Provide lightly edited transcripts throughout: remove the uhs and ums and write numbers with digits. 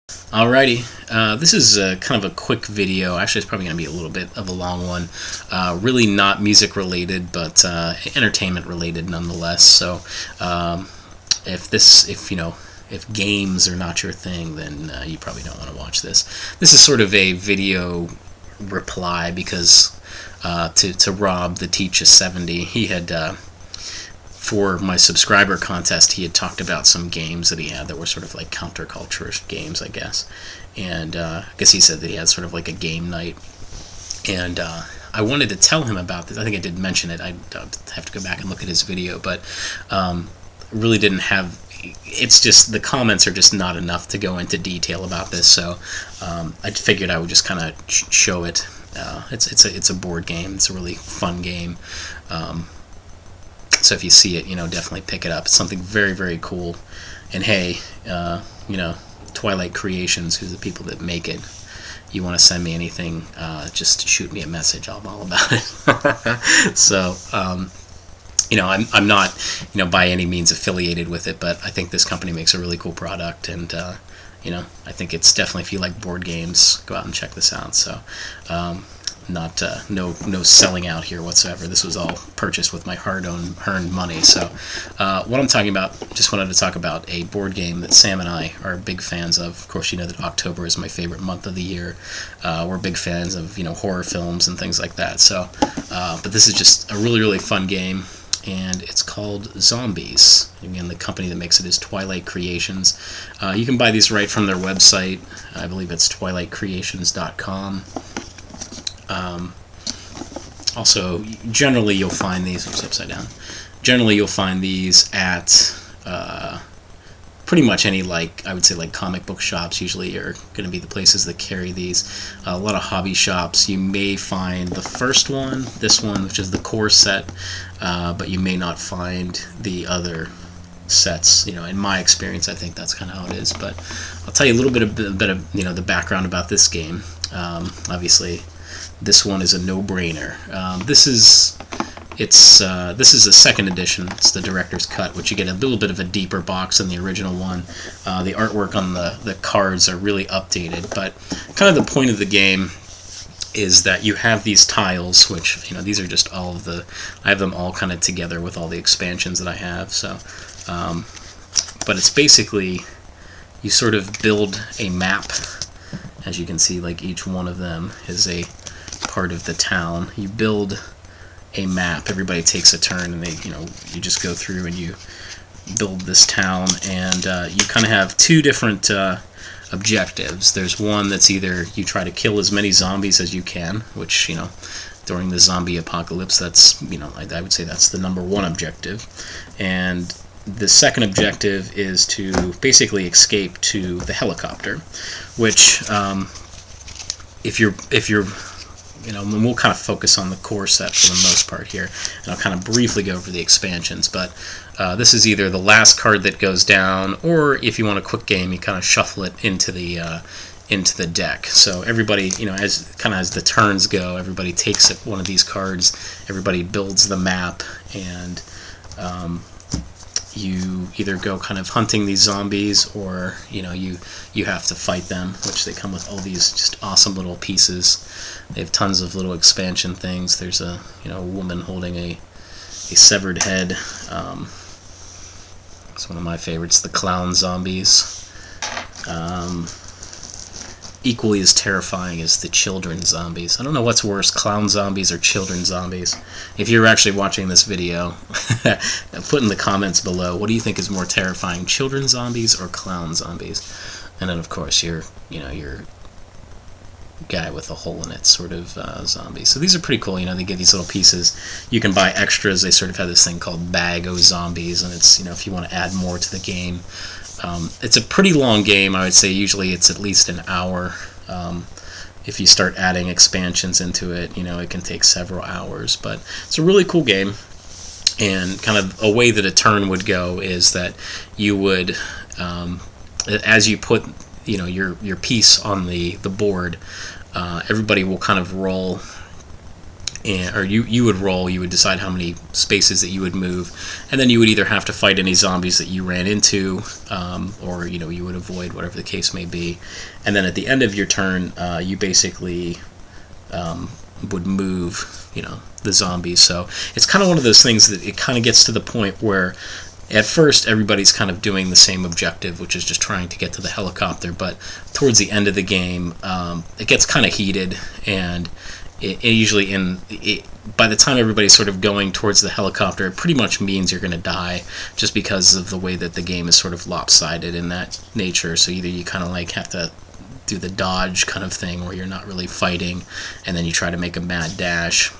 Alrighty, this is kind of a quick video. Actually, it's probably going to be a little bit of a long one. Really not music related, but entertainment related nonetheless. So, if games are not your thing, then you probably don't want to watch this. This is sort of a video reply because to Rob, the Teach is 70, he had. For my subscriber contest, he had talked about some games that he had that were sort of like counterculture games, I guess. And I guess he said that he had sort of like a game night. And I wanted to tell him about this. I think I did mention it. I'd have to go back and look at his video, but really didn't have. It's just the comments are just not enough to go into detail about this. So I figured I would just kind of show it. It's a board game. It's a really fun game. So if you see it, definitely pick it up. It's something very, very cool. And hey, Twlight Creations, who's the people that make it, you want to send me anything, just shoot me a message. I'm all about it. So, I'm not, by any means affiliated with it, but I think this company makes a really cool product, and I think it's definitely, if you like board games, go out and check this out. So, no selling out here whatsoever. This was all purchased with my hard-earned money. So what I'm talking about, just wanted to talk about a board game that Sam and I are big fans of. Of course, you know that October is my favorite month of the year. We're big fans of horror films and things like that. So, but this is just a really, really fun game, and it's called Zombies. Again, the company that makes it is Twlight Creations. You can buy these right from their website. I believe it's twlightcreations.com. Also, generally you'll find these. Oops, upside down. Generally, you'll find these at pretty much any, I would say, comic book shops. Usually, are going to be the places that carry these. A lot of hobby shops. You may find the first one, this one, which is the core set, but you may not find the other sets. In my experience, I think that's kind of how it is. But I'll tell you a little bit of the background about this game. Obviously, this one is a no-brainer. This is a second edition. It's the director's cut, which you get a little bit of a deeper box than the original one. The artwork on the cards are really updated, but kind of the point of the game is that you have these tiles, which these are just all of the. I have them all kind of together with all the expansions that I have. So, but it's basically you sort of build a map. As you can see, each one of them is a part of the town. You build a map. Everybody takes a turn, and you just go through and you build this town. And you kind of have two different objectives. There's one that's either you try to kill as many zombies as you can, which during the zombie apocalypse, that's I would say that's the #1 objective. And the second objective is to basically escape to the helicopter, which if you're and we'll kind of focus on the core set for the most part here, and I'll kind of briefly go over the expansions, but this is either the last card that goes down, or if you want a quick game, you kind of shuffle it into the deck. So everybody, as the turns go, everybody takes one of these cards, everybody builds the map, and you either go kind of hunting these zombies, or you have to fight them, which they come with all these just awesome little pieces. They have tons of little expansion things. There's a woman holding a severed head. It's one of my favorites, the clown zombies. Equally as terrifying as the children zombies. I don't know what's worse, clown zombies or children zombies. If you're actually watching this video, put in the comments below, what do you think is more terrifying, children zombies or clown zombies? And then, of course, your guy with a hole in it sort of zombies. So these are pretty cool. They get these little pieces. You can buy extras. They sort of have this thing called Bag O Zombies, and it's if you want to add more to the game. It's a pretty long game. I would say usually it's at least an hour. If you start adding expansions into it, it can take several hours. But it's a really cool game. And kind of a way that a turn would go is that you would, as you put your piece on the board, everybody will kind of roll or you would roll. You would decide how many spaces that you would move, and then you would either have to fight any zombies that you ran into, or you would avoid, whatever the case may be. And then at the end of your turn, you basically would move, the zombies. So it's kind of one of those things that it kind of gets to the point where at first everybody's kind of doing the same objective, which is just trying to get to the helicopter, but towards the end of the game, it gets kind of heated, and it usually by the time everybody's sort of going towards the helicopter, it pretty much means you're going to die, just because of the way that the game is sort of lopsided in that nature. So either you kind of like have to do the dodge kind of thing where you're not really fighting, and then you try to make a mad dash,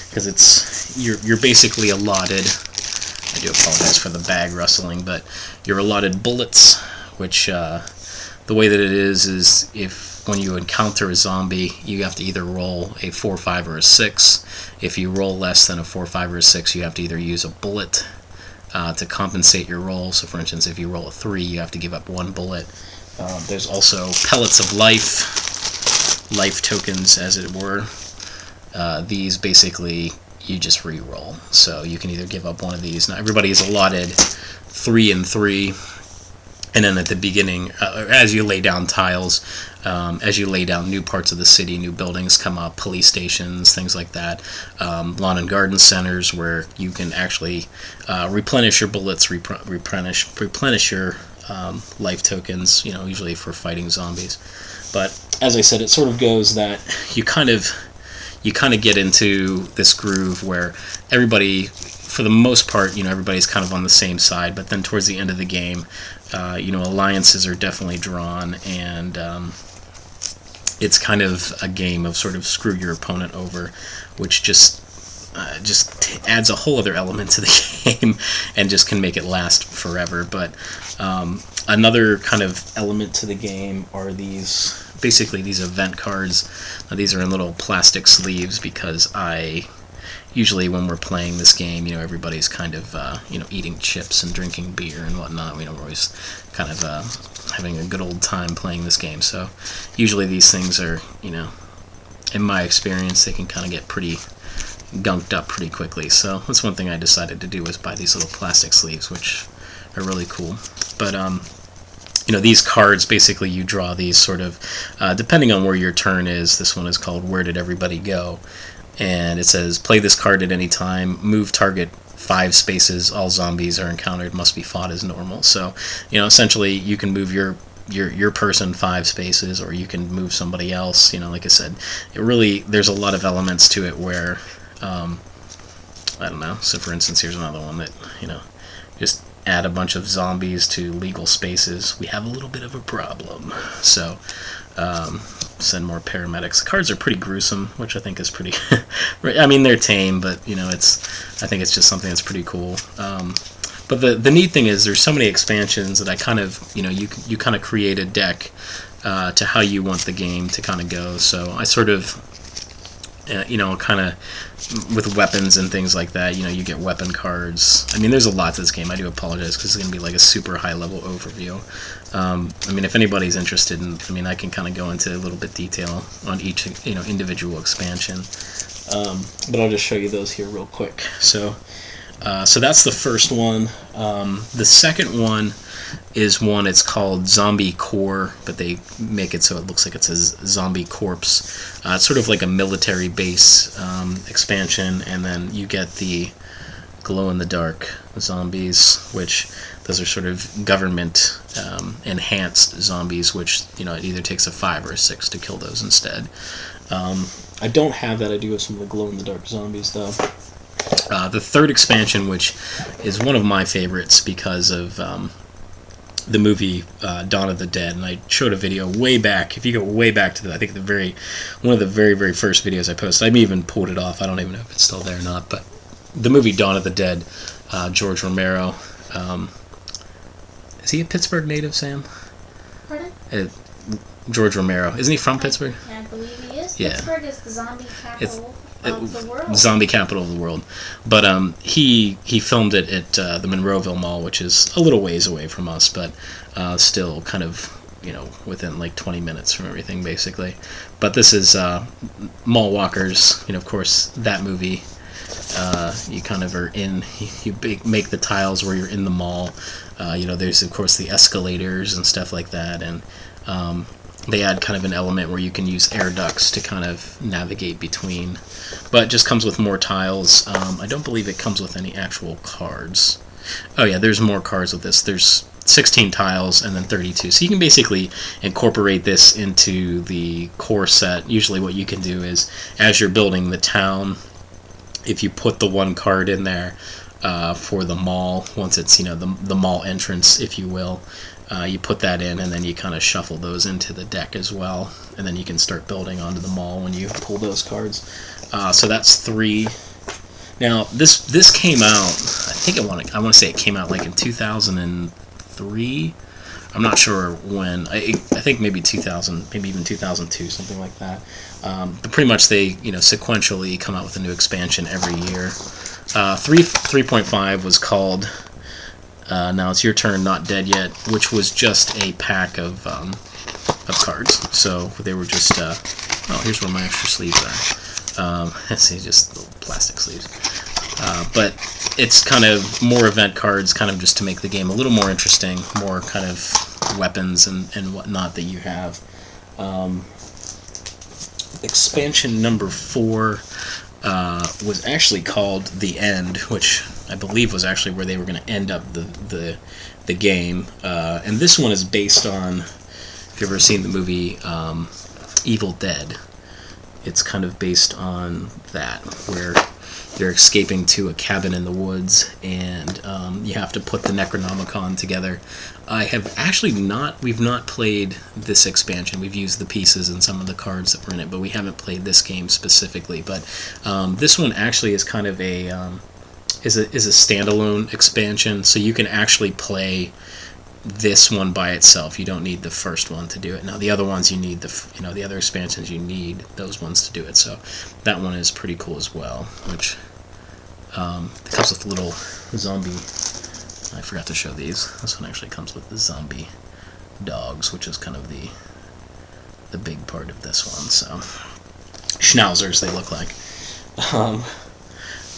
because you're basically allotted. I do apologize for the bag rustling, but you're allotted bullets, which the way that it is if when you encounter a zombie, you have to either roll a 4, 5, or a 6. If you roll less than a 4, 5, or a 6, you have to either use a bullet to compensate your roll. So for instance, if you roll a 3, you have to give up 1 bullet. There's also pellets of life tokens, as it were. These basically you just re-roll. So you can either give up one of these. Now everybody is allotted 3 and 3. And then at the beginning, as you lay down tiles, as you lay down new parts of the city, new buildings come up, police stations, things like that, lawn and garden centers where you can actually replenish your bullets, replenish your life tokens, usually for fighting zombies. But as I said, it sort of goes that you kind of get into this groove where everybody, for the most part, everybody's kind of on the same side, but then towards the end of the game, alliances are definitely drawn, and it's kind of a game of sort of screw your opponent over, which just adds a whole other element to the game and just can make it last forever. But another kind of element to the game are basically these event cards. Now, these are in little plastic sleeves because usually when we're playing this game, everybody's kind of, eating chips and drinking beer and whatnot. We're always kind of having a good old time playing this game. So usually these things are, in my experience, they can kind of get pretty gunked up pretty quickly. So that's one thing I decided to do, was buy these little plastic sleeves, which are really cool. But, these cards, basically you draw these sort of, depending on where your turn is. This one is called Where Did Everybody Go? And it says, play this card at any time, move target 5 spaces, all zombies are encountered, must be fought as normal. So, essentially you can move your person 5 spaces, or you can move somebody else. Like I said, there's a lot of elements to it where, I don't know, so for instance, here's another one that, just add a bunch of zombies to legal spaces, we have a little bit of a problem. So, send more paramedics. The cards are pretty gruesome, which I think is pretty I mean, they're tame, but I think it's just something that's pretty cool. But the neat thing is there's so many expansions that I kind of, you kind of create a deck to how you want the game to kind of go. So I sort of kind of with weapons and things like that, you get weapon cards. I mean, there's a lot to this game. I do apologize because it's going to be like a super high level overview. I mean, if anybody's interested in, I can kind of go into a little bit detail on each, individual expansion. But I'll just show you those here real quick. So that's the first one. The second one is one, it's called Zombie Corps, but they make it so it looks like it says Zombie Corpse. It's sort of like a military base expansion, and then you get the glow-in-the-dark zombies, which those are sort of government enhanced zombies, which, it either takes a 5 or a 6 to kill those instead. I don't have that. I do have some of the glow-in-the-dark zombies, though. The third expansion, which is one of my favorites because of the movie Dawn of the Dead, and I showed a video way back. If you go way back to I think one of the very first videos I posted, I even pulled it off. I don't even know if it's still there or not. But the movie Dawn of the Dead, George Romero. Is he a Pittsburgh native, Sam? Pardon? George Romero, isn't he from Pittsburgh? Yeah, I believe he is. Yeah. Pittsburgh is the zombie capital of the world. Zombie capital of the world. But he filmed it at the Monroeville Mall, which is a little ways away from us, but still kind of, you know, within like 20 minutes from everything, basically. But this is Mall Walkers. You know, of course, that movie. You kind of are in. You make the tiles where you're in the mall. You know, there's of course the escalators and stuff like that, and they add kind of an element where you can use air ducts to kind of navigate between. But it just comes with more tiles. I don't believe it comes with any actual cards. Oh yeah, there's more cards with this. There's 16 tiles and then 32. So you can basically incorporate this into the core set. Usually what you can do is, as you're building the town, if you put the one card in there for the mall, once it's, you know, the mall entrance, if you will, you put that in, and then you kind of shuffle those into the deck as well, and then you can start building onto the mall when you pull those cards. So that's 3. Now this came out, I think I want to say it came out like in 2003. I'm not sure when. I think maybe 2000, maybe even 2002, something like that. But pretty much they, you know, sequentially come out with a new expansion every year. 3.5 was called Now It's Your Turn, Not Dead Yet, which was just a pack of cards. So they were just oh, here's where my extra sleeves are. Let's see, just little plastic sleeves. But it's kind of more event cards, kind of just to make the game a little more interesting, more kind of weapons and whatnot that you have. Expansion number 4 was actually called The End, which I believe was actually where they were going to end up the game. And this one is based on, if you've ever seen the movie Evil Dead, it's kind of based on that, where they're escaping to a cabin in the woods, and you have to put the Necronomicon together. I have actually we've not played this expansion. We've used the pieces and some of the cards that were in it, but we haven't played this game specifically. But this one actually is kind of a is a standalone expansion, so you can actually play this one by itself. You don't need the first one to do it. Now the other ones you need the other expansions, you need those ones to do it. So that one is pretty cool as well, which it comes with little zombie. I forgot to show these. This one actually comes with the zombie dogs, which is kind of the big part of this one. So schnauzers they look like.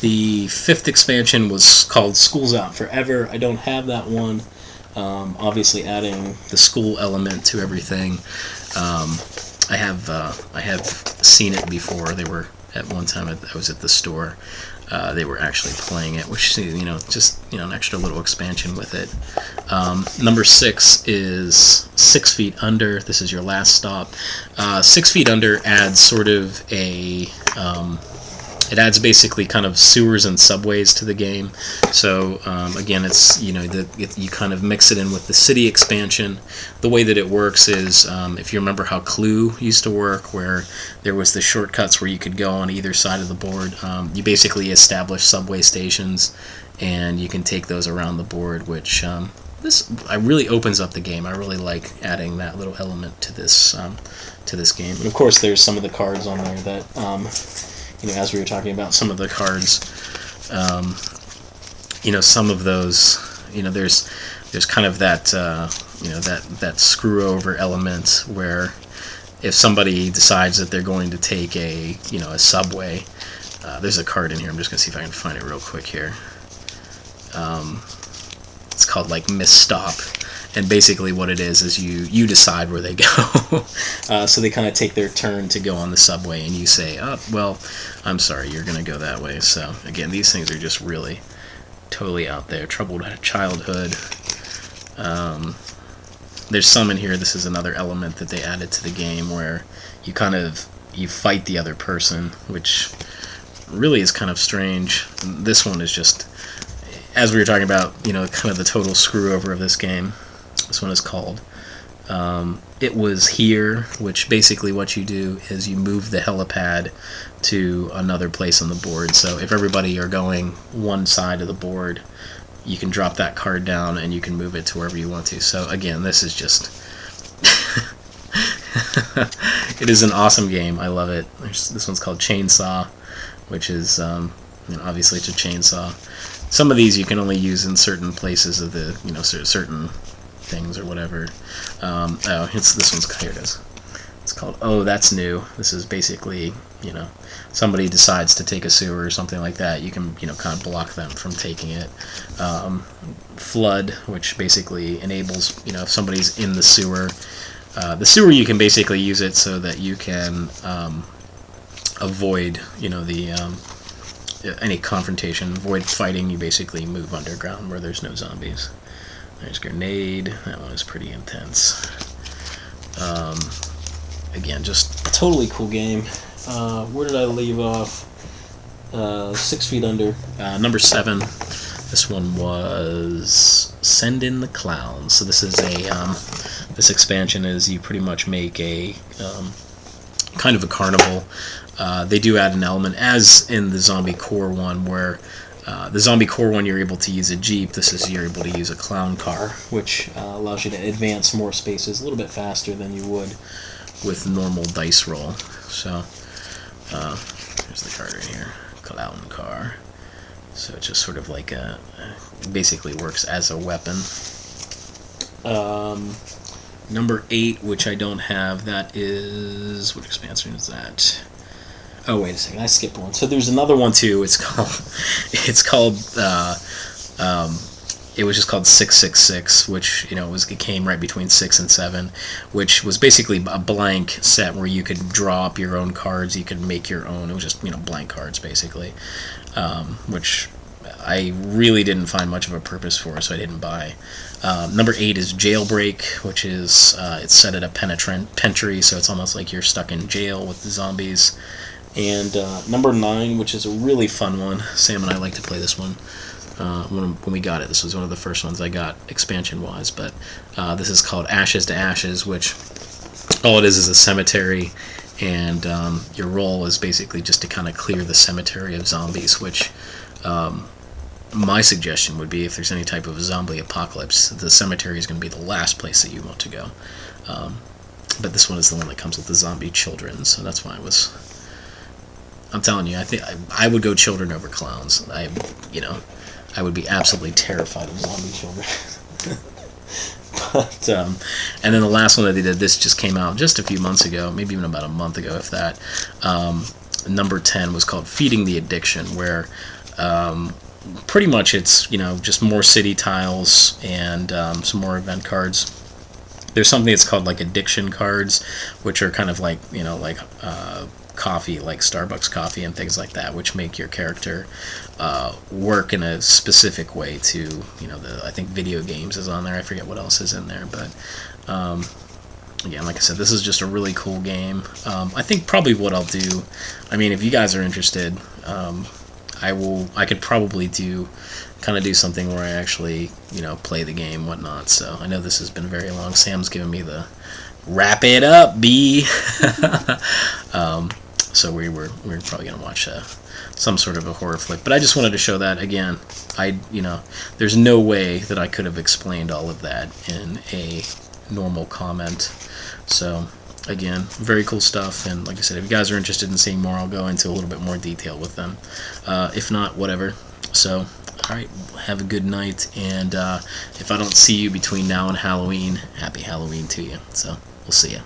The 5th expansion was called School's Out Forever. I don't have that one. Obviously adding the school element to everything. I have seen it before. They were at one time I was at the store. They were actually playing it, which, you know, just, you know, an extra little expansion with it. Number 6 is 6 Feet Under. This is your last stop. 6 Feet Under adds sort of a it adds basically kind of sewers and subways to the game. So again, it's, you know, you kind of mix it in with the city expansion. The way that it works is, if you remember how Clue used to work, where there was the shortcuts where you could go on either side of the board, you basically establish subway stations, and you can take those around the board, which this really opens up the game. I really like adding that little element to this game. And of course, there's some of the cards on there that, you know, as we were talking about, some of the cards, you know, some of those, you know, there's kind of that, you know, that screw over element where if somebody decides that they're going to take a subway, there's a card in here. I'm just gonna see if I can find it real quick here. It's called like Misstop. And basically what it is you decide where they go. So they kind of take their turn to go on the subway, and you say, oh, well, I'm sorry, you're going to go that way. So again, these things are just really totally out there. Troubled childhood. There's some in here. This is another element that they added to the game where you fight the other person, which really is kind of strange. This one is just, as we were talking about, you know, kind of the total screw over of this game. This one is called It Was Here, which basically what you do is you move the helipad to another place on the board. So if everybody are going one side of the board, you can drop that card down and you can move it to wherever you want to. So again, this is just it is an awesome game. I love it. This one's called Chainsaw, which is you know, obviously it's a chainsaw. Some of these you can only use in certain places of the, you know, certain things or whatever. Oh, this one's, here it is. It's called Oh That's New. This is basically, you know, somebody decides to take a sewer or something like that, you can, you know, kind of block them from taking it. Flood, which basically enables, you know, if somebody's in the sewer, you can basically use it so that you can avoid, you know, the any confrontation, avoid fighting. You basically move underground where there's no zombies. There's Grenade. That one is pretty intense. Again, just a totally cool game. Where did I leave off? 6 Feet Under. Number 7. This one was Send in the Clowns. So this is a this expansion is you pretty much make a kind of a carnival. They do add an element, as in the Zombie Core one, where the Zombie Core one you're able to use a Jeep. This is you're able to use a clown car, which allows you to advance more spaces a little bit faster than you would with normal dice roll. So here's the card right here, clown car. So it just sort of like basically works as a weapon. Number 8, which I don't have, that is, what expansion is that? Oh, wait a second, I skipped one. So there's another one too. It was just called 666, which, you know, it came right between 6 and 7, which was basically a blank set where you could draw up your own cards, you could make your own. It was just, you know, blank cards basically, which I really didn't find much of a purpose for, so I didn't buy. Number 8 is Jailbreak, which is it's set at a penitentiary, so it's almost like you're stuck in jail with the zombies. And number 9, which is a really fun one. Sam and I like to play this one. When we got it, this was one of the first ones I got expansion-wise, but this is called Ashes to Ashes, which all it is a cemetery, and your role is basically just to kind of clear the cemetery of zombies, which my suggestion would be, if there's any type of zombie apocalypse, the cemetery is going to be the last place that you want to go. But this one is the one that comes with the zombie children, so that's why I'm telling you, I think I would go children over clowns. I would be absolutely terrified of zombie children. But and then the last one that they did, this just came out just a few months ago, maybe even about a month ago, if that. Number 10 was called Feeding the Addiction, where pretty much it's, you know, just more city tiles and some more event cards. There's something that's called like addiction cards, which are kind of like, you know, like coffee, like Starbucks coffee and things like that, which make your character work in a specific way to, you know, I think video games is on there. I forget what else is in there, but again, like I said, this is just a really cool game. I think probably what I'll do, I mean, if you guys are interested, I could probably do something where I actually, you know, play the game, whatnot. So I know this has been very long. Sam's giving me the wrap it up, B. So we're probably gonna watch some sort of a horror flick. But I just wanted to show that again. There's no way that I could have explained all of that in a normal comment. So again, very cool stuff, and like I said, if you guys are interested in seeing more, I'll go into a little bit more detail with them. If not, whatever. So, alright, have a good night, and if I don't see you between now and Halloween, happy Halloween to you. So, we'll see you.